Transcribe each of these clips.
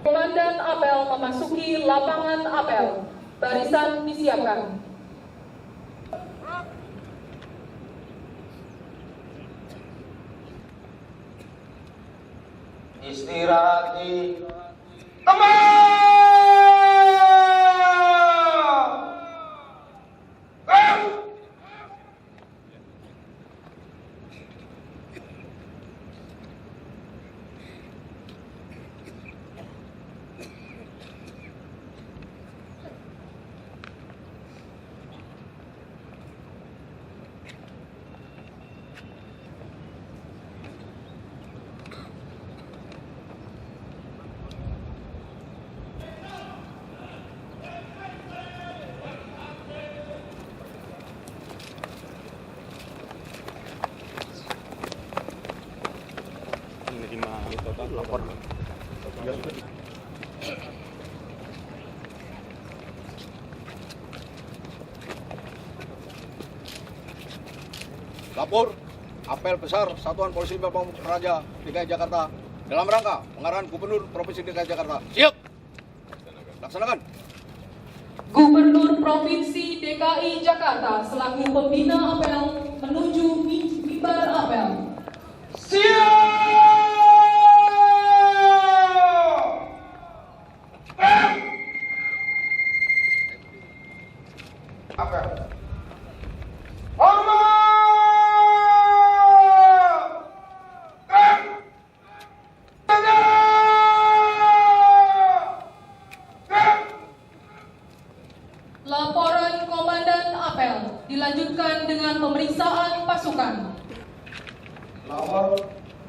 Komandan apel memasuki lapangan apel. Barisan disiapkan. Istirahat di tempat. Lapor, apel besar Satuan Polisi Pamung Praja DKI Jakarta dalam rangka pengarahan Gubernur Provinsi DKI Jakarta. Siap. Laksanakan. Gubernur Provinsi DKI Jakarta selaku pembina apel menuju mimbar apel. Siap. Apel. Hormat. Laporan Komandan apel dilanjutkan dengan pemeriksaan pasukan. Lapor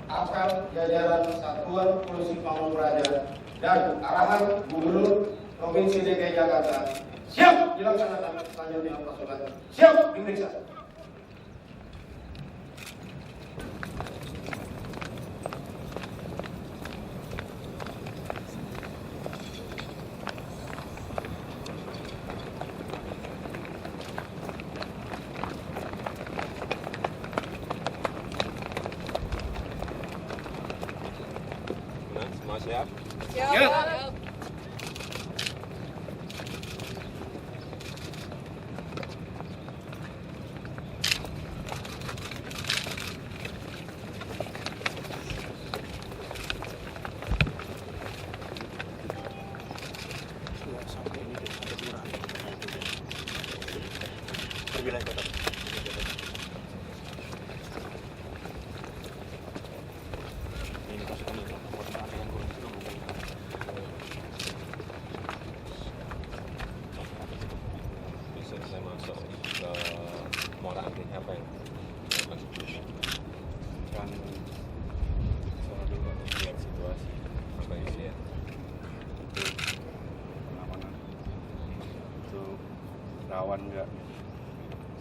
apel jajaran Satuan Polisi Pamung Praja dan arahan Gubernur Provinsi DKI Jakarta. Siap dilaksanakan selanjutnya pasukan. Siap diperiksa. Semua siap? Siap. Bisa saya masuk ke Muara Angke apa yang masuk dulu? Kan soal dulu lihat situasi apa yang lihat untuk pengamanan itu rawan nggak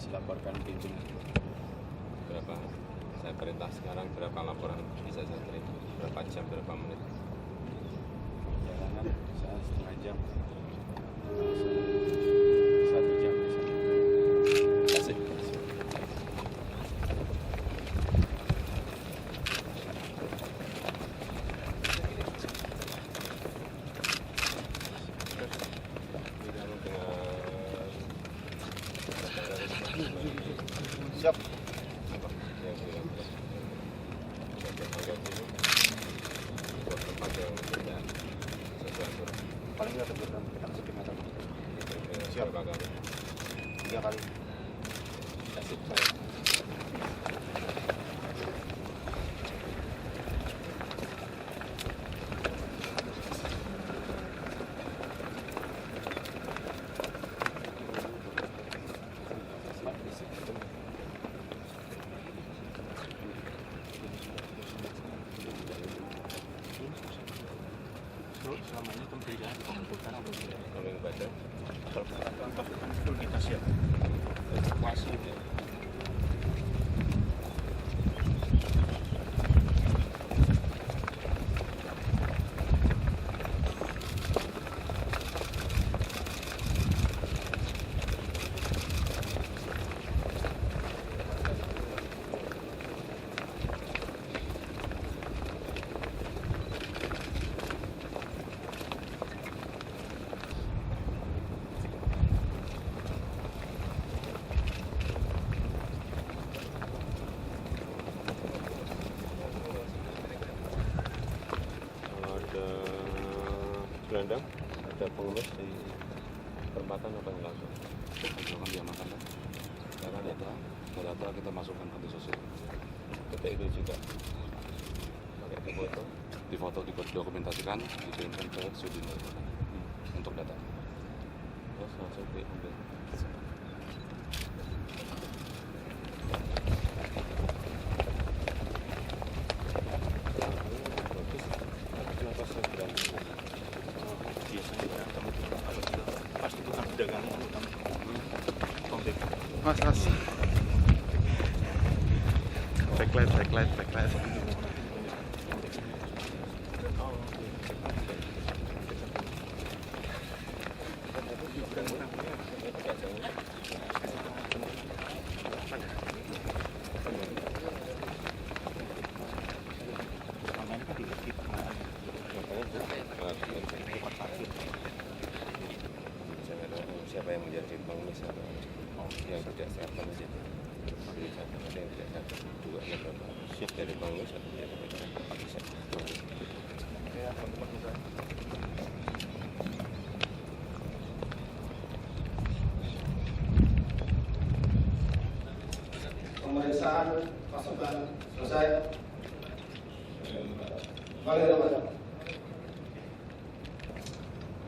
dilaporkan pimpinan. berapa? Saya perintah sekarang berapa laporan bisa saya terima? Berapa jam, berapa menit? Perjalanan saya setengah jam, 1 jam di sana. Kasih. Siap. Apa? Yang bilang anggap dulu buat tempat yang tidak sesuai aturan. Paling nggak tegur dan kita masuk ke mata. Siap berapa kali? 3 kali. Kasih saya. Selama ini pemberian pasukan Kalau yang baca pasukan full kita siap. Evakuasi. gelandang ada pengemis di perempatan apa yang langsung? Langsung dia makan kan. Karena Data kita masukkan ke sosial. ketika itu juga pakai foto. Difoto, didokumentasikan, dikirimkan ke Sudin untuk data. Terus langsung diambil. Kenapa saya berantem? Biasanya berantem itu pasti bukan pedagang utama. Konflik. Mas. Backlight. Selama ini kan dikit Saya nggak tahu siapa yang menjadi pengemis atau yang tidak siapkan di situ. Ada yang tidak siapkan juga ada berapa siap dari pengemis atau menjadi pakai siap. Pemeriksaan pasukan selesai. Balik teman.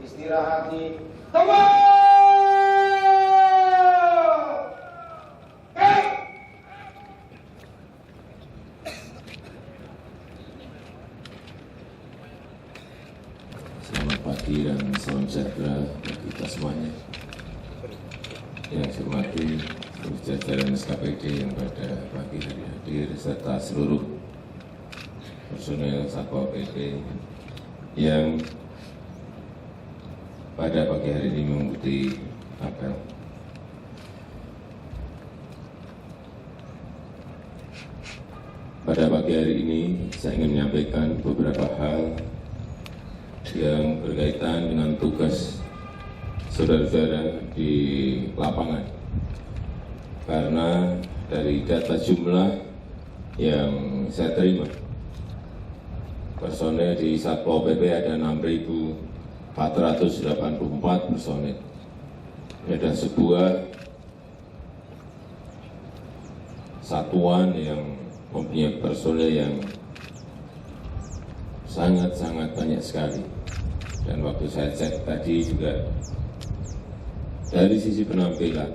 Istirahat di tempat. Selamat pagi dan salam sejahtera bagi kita semuanya. Yang saya hormati seluruh jajaran SKPD yang pada pagi hari hadir serta seluruh personel Satpol PP yang pada pagi hari ini mengikuti apel. Pada pagi hari ini saya ingin menyampaikan beberapa hal yang berkaitan dengan tugas saudara-saudara di lapangan. Karena dari data jumlah yang saya terima, personel di Satpol PP ada 6.484 personel. Ini adalah sebuah satuan yang mempunyai personel yang sangat-sangat banyak sekali. Dan waktu saya cek tadi juga dari sisi penampilan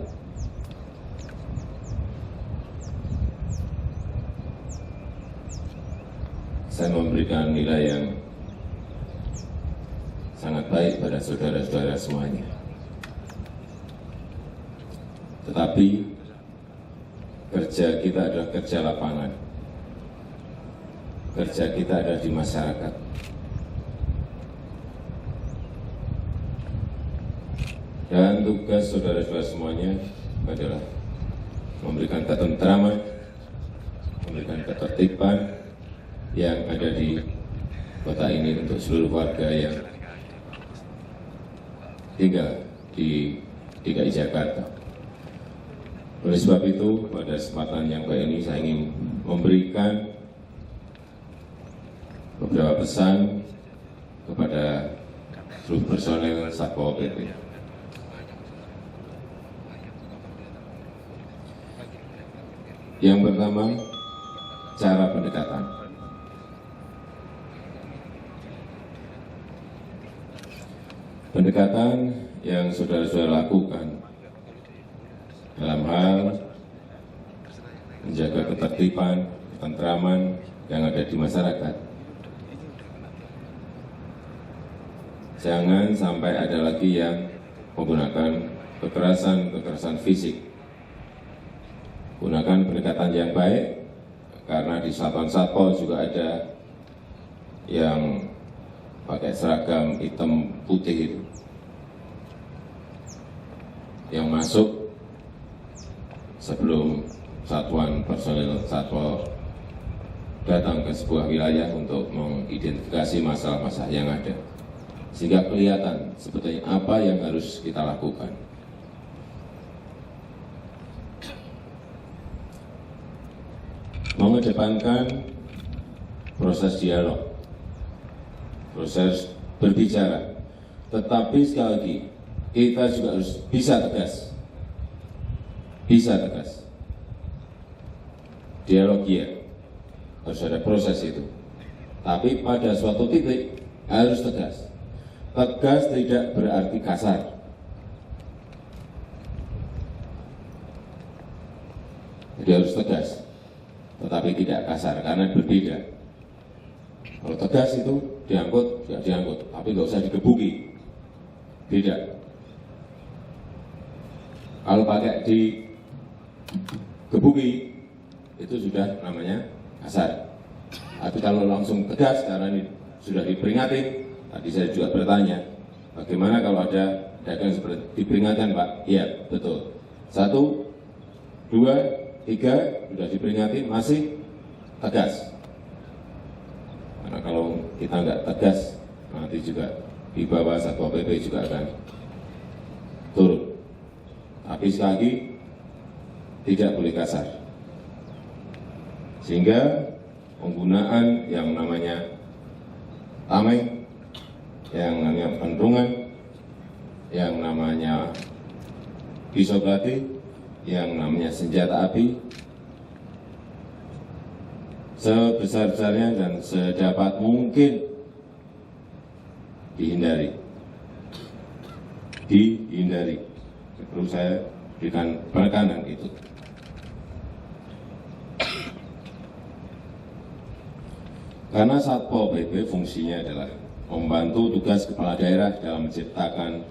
saya memberikan nilai yang sangat baik pada saudara-saudara semuanya. Tetapi kerja kita adalah kerja lapangan. Kerja kita adalah di masyarakat. Dan tugas saudara-saudara semuanya adalah memberikan ketentraman, memberikan ketertiban yang ada di kota ini untuk seluruh warga yang tinggal di DKI Jakarta. Oleh sebab itu, pada kesempatan yang baik ini saya ingin memberikan beberapa pesan kepada seluruh personel Satpol PP. Yang pertama, cara pendekatan. Pendekatan yang saudara-saudara lakukan dalam hal menjaga ketertiban, ketentraman yang ada di masyarakat. Jangan sampai ada lagi yang menggunakan kekerasan fisik. Gunakan pendekatan yang baik, karena di satuan Satpol juga ada yang pakai seragam hitam putih itu, yang masuk sebelum satuan personil Satpol datang ke sebuah wilayah untuk mengidentifikasi masalah-masalah yang ada, sehingga kelihatan sebetulnya apa yang harus kita lakukan. Mengedepankan proses dialog, proses berbicara Tetapi sekali lagi, kita juga harus bisa tegas. Bisa tegas. Dialog ya, harus ada proses itu. Tapi pada suatu titik harus tegas. Tegas tidak berarti kasar. Jadi harus tegas, tetapi tidak kasar karena berbeda. Kalau tegas itu diangkut, ya diangkut, tapi nggak usah digebuki. Beda. Kalau pakai digebuki, itu sudah namanya kasar. Tapi kalau langsung tegas, karena ini sudah diperingatin, tadi saya juga bertanya, bagaimana kalau ada dagang seperti diperingatkan Pak? Iya, betul. 1, 2, 3, sudah diperingatin, masih tegas. Karena kalau kita nggak tegas, nanti juga di bawah Satpol PP juga akan turun. Tapi sekali lagi, tidak boleh kasar. Sehingga penggunaan yang namanya tameng, yang namanya penrungan, yang namanya pisau belati, yang namanya senjata api, sebesar-besarnya dan sedapat mungkin dihindari. Dihindari. Perlu saya berikan penekanan itu. Karena Satpol PP fungsinya adalah membantu tugas kepala daerah dalam menciptakan,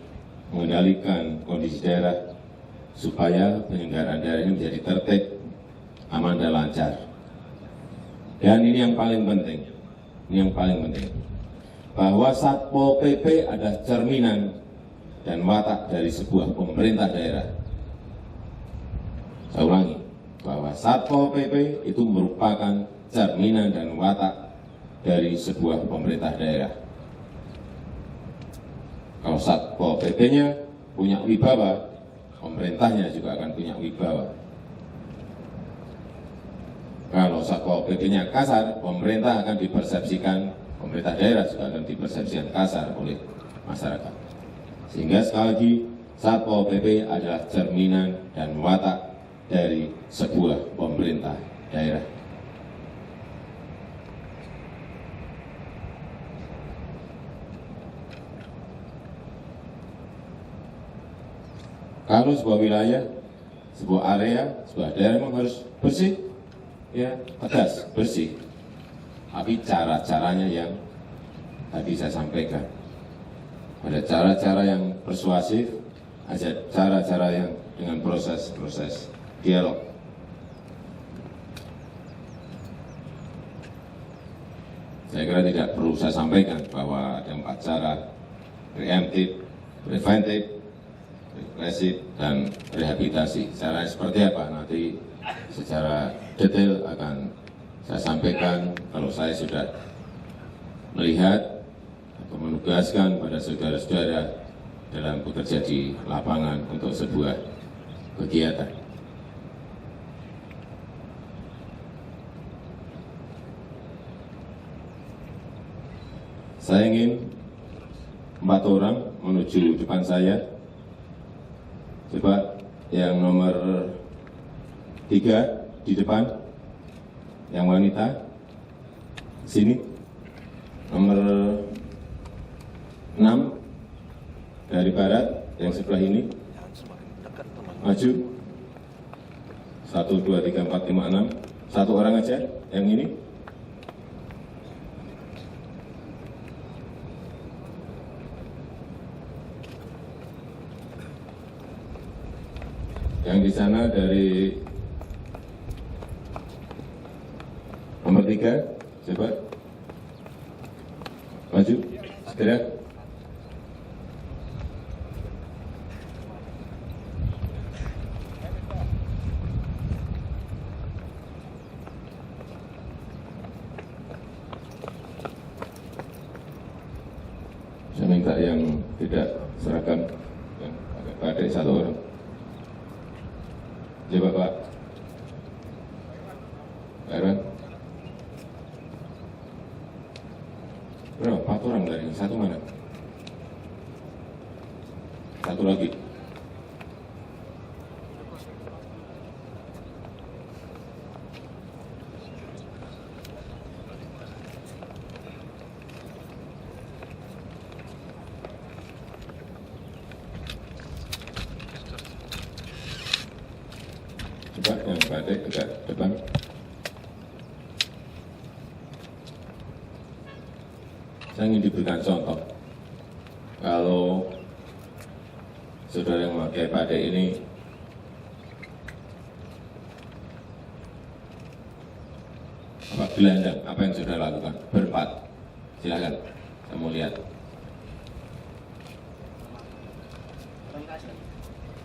mengendalikan kondisi daerah supaya penyelenggaraan daerah ini menjadi tertib, aman dan lancar. Dan ini yang paling penting, bahwa Satpol PP adalah cerminan dan watak dari sebuah pemerintah daerah. Saya ulangi, bahwa Satpol PP itu merupakan cerminan dan watak dari sebuah pemerintah daerah. Kalau Satpol PP-nya punya wibawa, pemerintahnya juga akan punya wibawa. Kalau Satpol PP-nya kasar, pemerintah akan dipersepsikan, pemerintah daerah juga akan dipersepsikan kasar oleh masyarakat. Sehingga sekali lagi, Satpol PP adalah cerminan dan watak dari sebuah pemerintah daerah. Kalau sebuah wilayah, sebuah area, sebuah daerah memang harus bersih, ya tegas, bersih. Tapi cara-caranya yang tadi saya sampaikan. Ada cara-cara yang persuasif, ada cara-cara yang dengan proses-proses dialog. Saya kira tidak perlu saya sampaikan bahwa ada 4 cara: preemptif, preventif, represif, dan rehabilitasi. Caranya seperti apa? Nanti secara detail akan saya sampaikan kalau saya sudah melihat atau menugaskan pada saudara-saudara dalam bekerja di lapangan untuk sebuah kegiatan. Saya ingin 4 orang menuju depan saya. Coba yang nomor 3 di depan, yang wanita, sini. Nomor 6 dari barat, yang sebelah ini. Maju. 1, 2, 3, 4, 5, 6. 1 orang aja, yang ini. Yang di sana dari nomor 3, coba maju, segera. Saya minta yang tidak seragam, yang pakai batik 1 orang. Coba Pak Irwan. Berapa? 4 orang dari 1 mana? Satu lagi. Coba yang batik dekat depan. Saya ingin diberikan contoh. Kalau saudara yang memakai batik ini gelandang, apa yang sudah lakukan? Berempat. Silakan, saya mau lihat.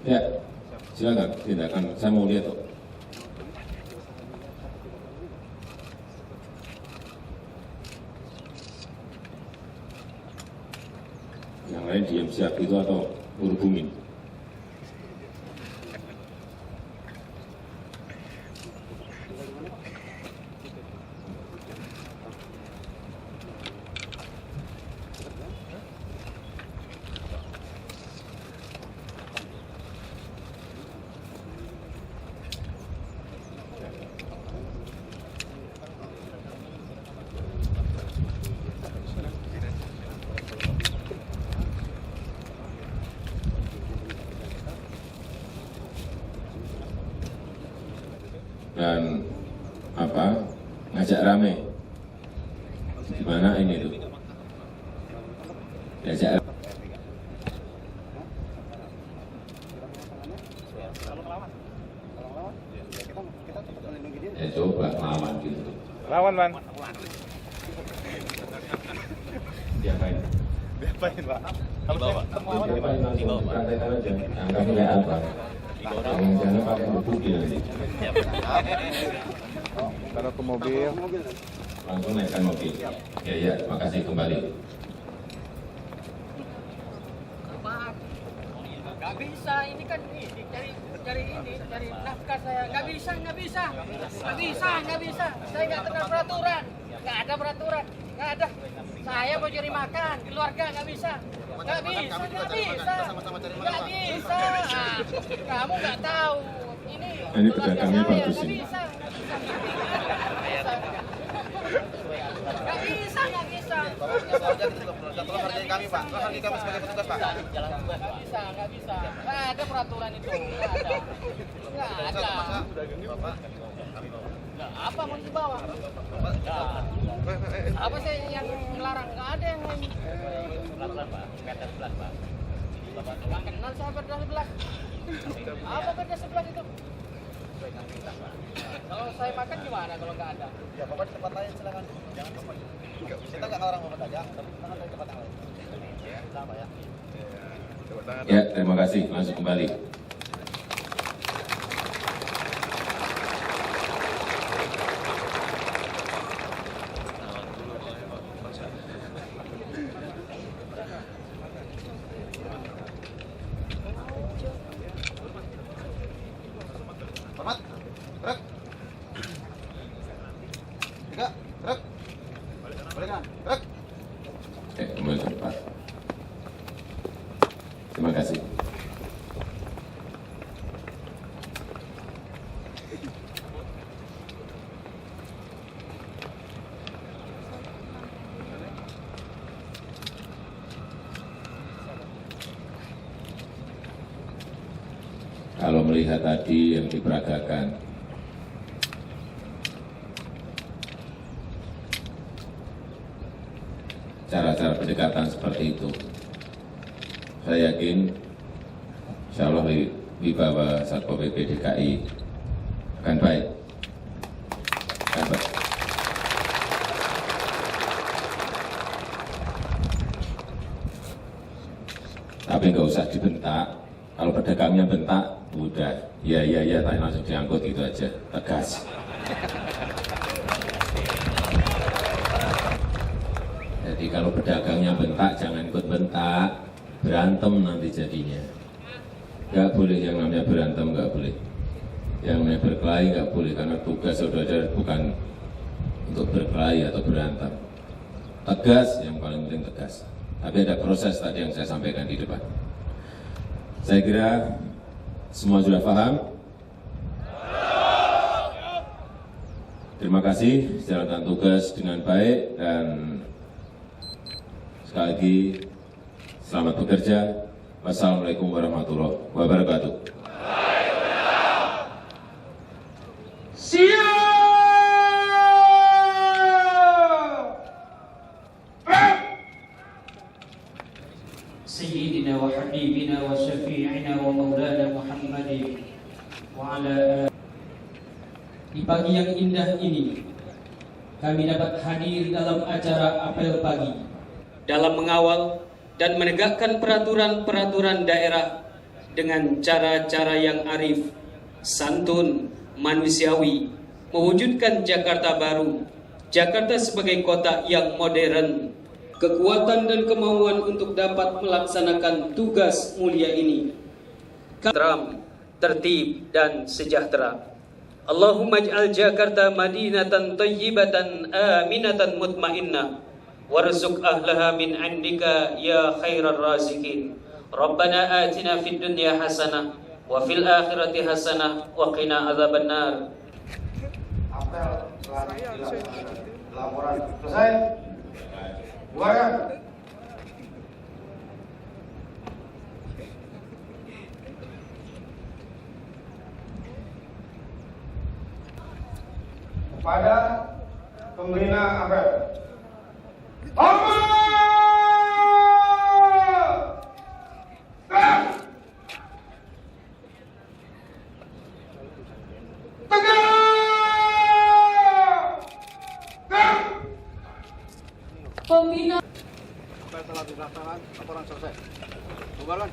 Ya, silakan, tindakan. Saya mau lihat kok. Yang lain diam siap itu atau berhubungin? Dan apa, ngajak rame, gimana ini tuh, ngajak ya coba lawan gitu, Lawan, Man. diapain? Diapain, Pak? Diapain langsung dipraktekkan aja, anggapnya apa? Jangan pakai bukti nanti. Taruh ke mobil. Langsung naikkan mobil. Ya, makasih kembali. Gak bisa, ini kan cari nafkah saya. Gak bisa. Saya gak kenal peraturan. Gak ada peraturan. Gak ada. Saya mau cari makan, keluarga gak bisa. Gak bisa. Kamu gak tahu. Ini pedagangnya bagus Gak ini. bisa. Gak bisa. Tolong hargai kami, Pak. Tolong hargai kami sebagai petugas, Pak. Gak bisa. Gak ada peraturan itu. Gak ada. Nah, apa mau dibawa? Apa sih yang melarang? Gak ada yang lain. Pelan-pelan, Pak. Meter 11, Pak. Gak kenal saya perda 11. Apa perda 11 itu? Kalau saya makan gimana kalau nggak ada? Ya, Bapak di tempat lain silakan. Jangan di sini. Kita nggak orang mau aja, tapi kita di tempat yang lain. Sama ya. Ya, terima kasih. Langsung kembali. Hormat. Gerak. Tiga. Gerak. Balik kanan. Gerak. Kembali ke depan. Terima kasih. Kalau melihat tadi yang diperagakan, cara-cara pendekatan seperti itu, saya yakin insya Allah wibawa Satpol PP DKI akan baik. Akan baik. Tapi nggak usah dibentak. Kalau pedagangnya bentak, udah, ya, tapi langsung diangkut gitu aja, tegas. Jadi kalau pedagangnya bentak, jangan ikut bentak, berantem nanti jadinya. Nggak boleh yang namanya berantem, nggak boleh. Yang namanya berkelahi nggak boleh, karena tugas saudara bukan untuk berkelahi atau berantem. Tegas, yang paling penting tegas. Tapi ada proses tadi yang saya sampaikan di depan. Saya kira semua sudah paham. Terima kasih, jalankan tugas dengan baik dan sekali lagi selamat bekerja. Wassalamualaikum warahmatullahi wabarakatuh. سيدنا وحبيبنا وشفيعنا ومولانا محمد وعلى آله. Di pagi yang indah ini, kami dapat hadir dalam acara apel pagi dalam mengawal dan menegakkan peraturan-peraturan daerah dengan cara-cara yang arif, santun, manusiawi, mewujudkan Jakarta baru, Jakarta sebagai kota yang modern, kekuatan dan kemauan untuk dapat melaksanakan tugas mulia ini, tentram, tertib dan sejahtera. Allahumma ij'al Jakarta madinatan thayyibatan aminatan mutmainnah warzuq ahlaha min 'indika ya khairar raziqin. Rabbana atina fid dunya hasanah wa fil akhirati hasanah wa qina adzabannar. Apel laporan selesai. Bubarkan. Pada pembina apel. Pembina Apel telah dilaksanakan, laporan selesai. Bubarkan.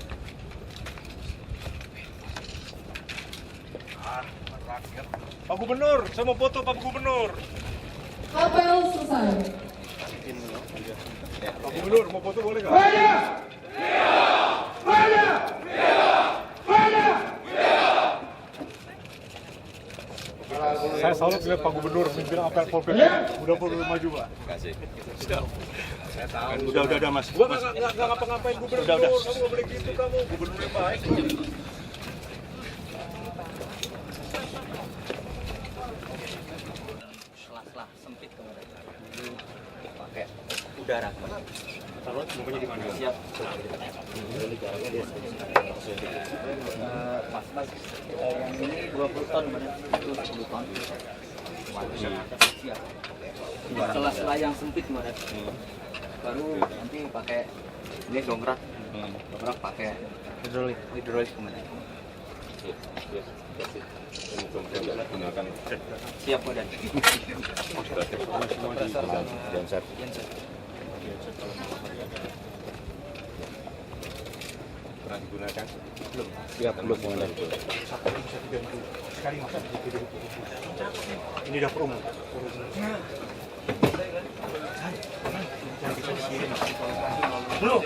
Pak Gubernur, saya mau foto Pak Gubernur. apel selesai. Pak Gubernur, mau foto boleh nggak? Saya salut lihat Pak Gubernur mimpin apel Pol PP. Udah perlu maju, Pak. Kasih. Udah Mas. Gua nggak ngapa-ngapain Gubernur. Udah. Kamu nggak boleh gitu kamu. Gubernur yang baik. Selah-selah sempit kemarin. Pakai udara. Taruh semuanya di mana? Siap. Mas, yang ini 20 ton benar. Itu 10 ton. Siap. Selah-selah yang sempit kemarin. Baru nanti pakai ini dongkrak. Dongkrak pakai hidrolik kemarin. Gunakan Siap Kodan. genset. Pernah digunakan? Belum. Siap belum menggunakan. Sekali masak ini dapur umum. Belum.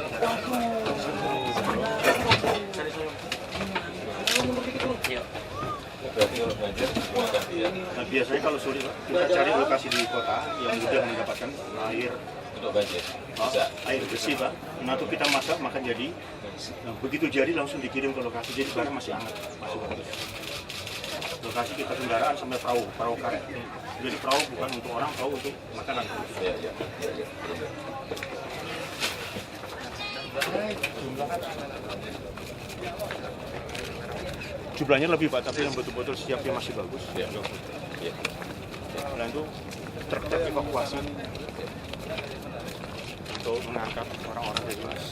Nah, biasanya kalau sore kita cari lokasi di kota yang mudah mendapatkan air Untuk banjir. Bisa. air bersih, Pak. Nah, itu kita masak maka jadi. Nah, begitu jadi langsung dikirim ke lokasi, jadi barang masih hangat, masih bagus. Lokasi kita kendaraan sampai perahu karet. Jadi perahu bukan untuk orang, perahu untuk makanan. Iya. Jumlahnya lebih, Pak, tapi yang betul-betul siapnya masih bagus. Iya. Nah, itu truk evakuasi untuk mengangkat orang-orang dari kelas.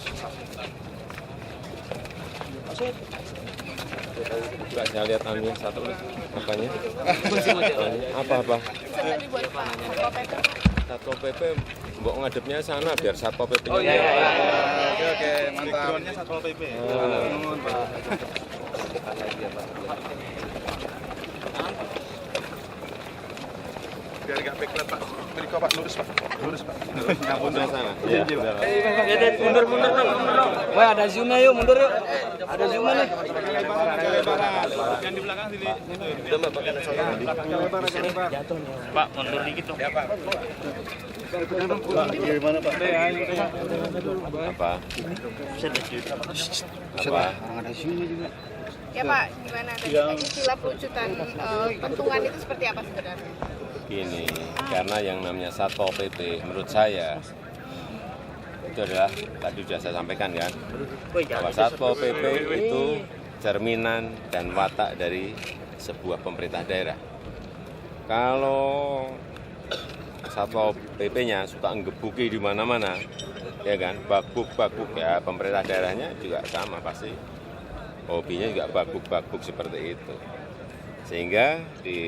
Enggak, saya lihat yang satu nih. Apanya? Apa? Satpol PP, mbok ngadepnya sana biar Satpol PP. Oh iya. Oke, mantap. Backgroundnya Satpol PP. Biar nggak backlight, Pak. Mereka Pak lurus, Pak. Ngapun sana. Iya. Mundur dong. Wah, ada zoom-nya yuk, mundur yuk. Ada zoom nih. Yang di belakang sini. Pak, mundur dikit dong. Ya, Pak. Gimana, Pak? Apa? Bisa Ya Pak, gimana tadi istilah pelucutan pentungan itu seperti apa sebenarnya? Gini, karena yang namanya Satpol PP menurut saya itu adalah tadi sudah saya sampaikan kan, bahwa Satpol PP itu cerminan dan watak dari sebuah pemerintah daerah. Kalau Satpol PP-nya suka ngebuki di mana-mana, ya kan, bakbuk ya, pemerintah daerahnya juga sama pasti. Hobinya juga bakbuk seperti itu. Sehingga di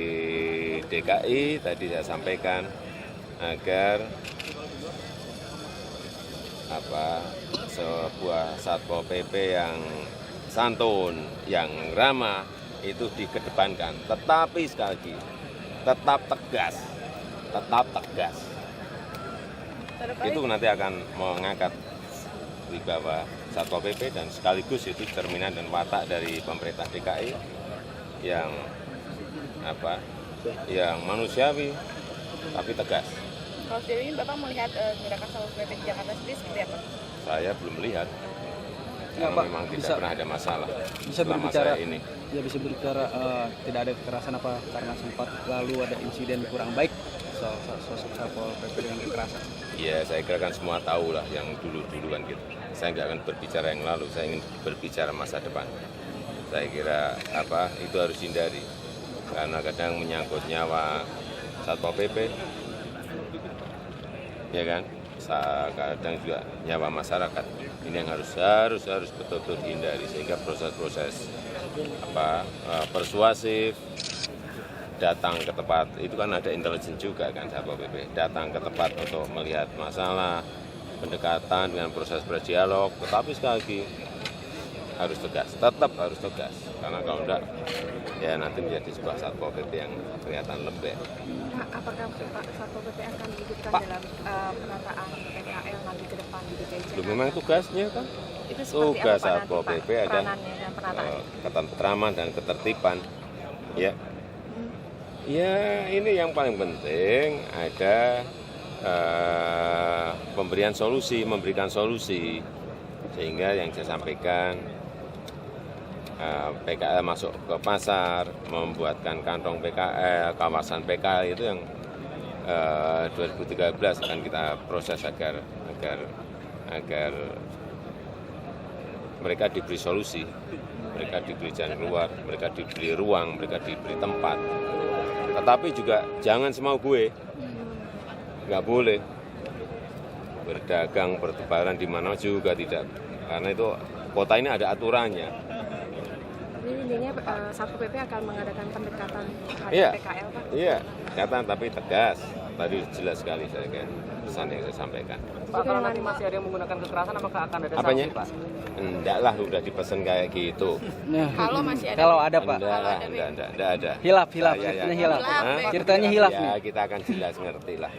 DKI tadi saya sampaikan agar sebuah Satpol PP yang santun, yang ramah itu dikedepankan. Tetapi sekali lagi tetap tegas. Itu nanti akan mengangkat wibawa Satpol PP dan sekaligus itu cerminan dan watak dari pemerintah DKI yang yang manusiawi tapi tegas. Kalau sejauh ini Bapak melihat gerakan Satpol PP di Jakarta sendiri seperti apa? Saya belum melihat. Karena Pak, memang tidak bisa- pernah ada masalah Bisa selama berbicara saya ini. ya bisa berbicara tidak ada kekerasan apa karena sempat lalu ada insiden kurang baik soal sosok Satpol PP dengan kekerasan. Ya, saya kira kan semua tahu lah yang dulu-dulu kan gitu. Saya nggak akan berbicara yang lalu, saya ingin berbicara masa depan. Saya kira itu harus hindari. Karena kadang menyangkut nyawa Satpol PP, ya kan? Kadang juga nyawa masyarakat. Ini yang harus betul-betul dihindari sehingga proses-proses persuasif datang ke tempat itu kan ada intelijen juga kan Satpol PP datang ke tempat untuk melihat masalah pendekatan dengan proses berdialog, tetapi sekali lagi harus tegas, tetap harus tegas karena kalau enggak ya nanti menjadi sebuah Satpol PP yang kelihatan lembek. Pak, apakah Pak Satpol PP akan dihidupkan dalam penataan PKL nanti ke depan di DKI Jakarta? Belum memang tugasnya kan? Itu seperti Tugas apa, Pak, Satpol nanti, Pak, PP ada peranannya dan penataannya? ketentraman dan ketertiban. Ya. Ya, ini yang paling penting ada memberikan solusi sehingga yang saya sampaikan PKL masuk ke pasar, membuatkan kantong PKL, kawasan PKL itu yang 2013 akan kita proses agar mereka diberi solusi, mereka diberi jalan keluar, mereka diberi ruang, mereka diberi tempat. Tetapi juga jangan semau gue, nggak boleh berdagang, bertebaran di mana juga tidak, karena itu kota ini ada aturannya. Jadi intinya Satpol PP akan mengadakan pendekatan terhadap Iya. PKL, Pak? Iya, kata tapi tegas. Tadi jelas sekali saya kan pesan yang saya sampaikan. Pak, kalau nanti masih ada yang menggunakan kekerasan, apakah akan ada Apanya? sanksi, Pak? Enggak lah, udah dipesan kayak gitu. Kalau masih ada. Kalau ada Pak, Enggak ada. hilaf, Saya ceritanya yang- hilaf. Hah? Ceritanya hilaf Ya, nih. kita akan jelas ngerti lah.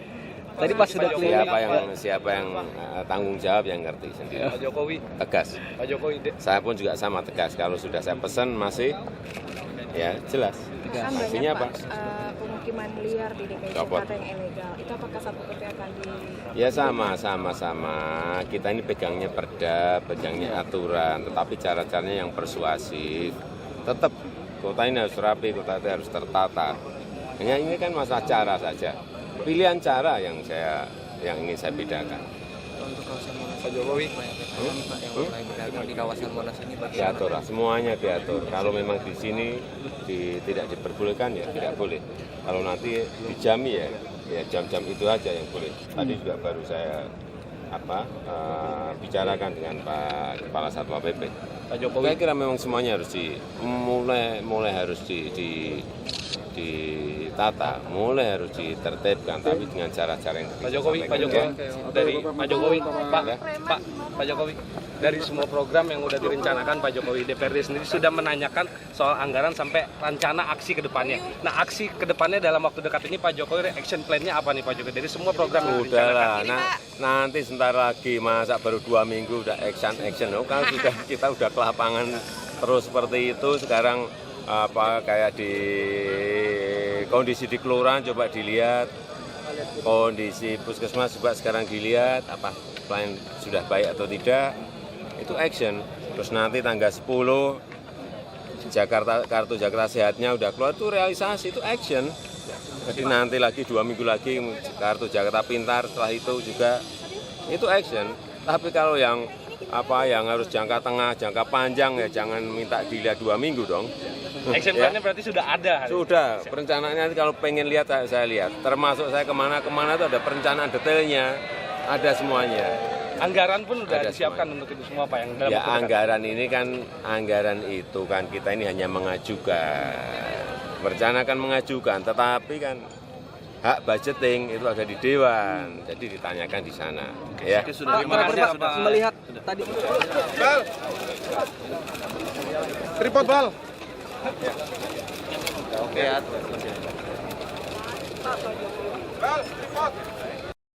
Tadi pas sudah keliling Siapa yang tanggung jawab yang ngerti sendiri. Pak Jokowi, Tegas. Pak Jokowi, Saya pun juga sama tegas. Kalau sudah saya pesan masih ya jelas. Kan Sanksinya banyak, apa? Pak, pemukiman liar di DKI Copot. Jakarta yang ilegal. Itu apakah Satpol PP akan di... Ya sama. Kita ini pegangnya perda, pegangnya aturan, tetapi cara-caranya yang persuasif. Tetap kota ini harus rapi, kota ini harus tertata. Hanya ini kan masalah cara saja. Pilihan cara yang ingin saya bedakan. Untuk kawasan Monas, Pak Jokowi, Pak, yang mulai berdagang di kawasan Monas ini bagaimana? Diatur lah, semuanya diatur. Kalau memang di sini tidak diperbolehkan ya tidak boleh. Kalau nanti dijami ya jam-jam itu aja yang boleh. Tadi juga baru saya bicarakan dengan Pak Kepala Satpol PP. Pak Jokowi, Saya kira memang semuanya harus mulai harus ditata, mulai harus ditertibkan, tapi dengan cara-cara yang Pak Jokowi, disampaikan. Pak Jokowi, Ya. dari Pak Jokowi, Pak Jokowi, dari semua program yang udah direncanakan Pak Jokowi, DPRD sendiri sudah menanyakan soal anggaran sampai rencana aksi ke depannya. Nah, aksi ke depannya dalam waktu dekat ini Pak Jokowi action plan-nya apa nih Pak Jokowi? Dari semua program yang Udahlah, direncanakan. nanti sebentar lagi masa baru 2 minggu udah action. Oh, kalau kita udah ke lapangan terus seperti itu sekarang kayak di kondisi di kelurahan coba dilihat, kondisi puskesmas juga sekarang dilihat pelayan sudah baik atau tidak, itu action. Terus nanti tanggal 10 Jakarta, kartu Jakarta Sehatnya udah keluar, itu realisasi, itu action. Jadi nanti lagi 2 minggu lagi kartu Jakarta Pintar, setelah itu juga itu action. Tapi kalau yang harus jangka tengah, jangka panjang ya jangan minta dilihat 2 minggu dong. Action plan-nya berarti sudah ada. Sudah, perencanaannya nanti kalau pengen lihat saya lihat. Termasuk saya kemana-kemana itu ada perencanaan detailnya, ada semuanya. Anggaran pun sudah Ada disiapkan semuanya. untuk itu semua Pak yang dalam Ya waktu dekat. anggaran ini kan, anggaran itu kan kita ini hanya mengajukan, merencanakan mengajukan, tetapi kan hak budgeting itu ada di Dewan, jadi ditanyakan di sana. Ya. Terima kasih Pak. Melihat tadi. Tripod bal. Oke ya. Bal, tripod.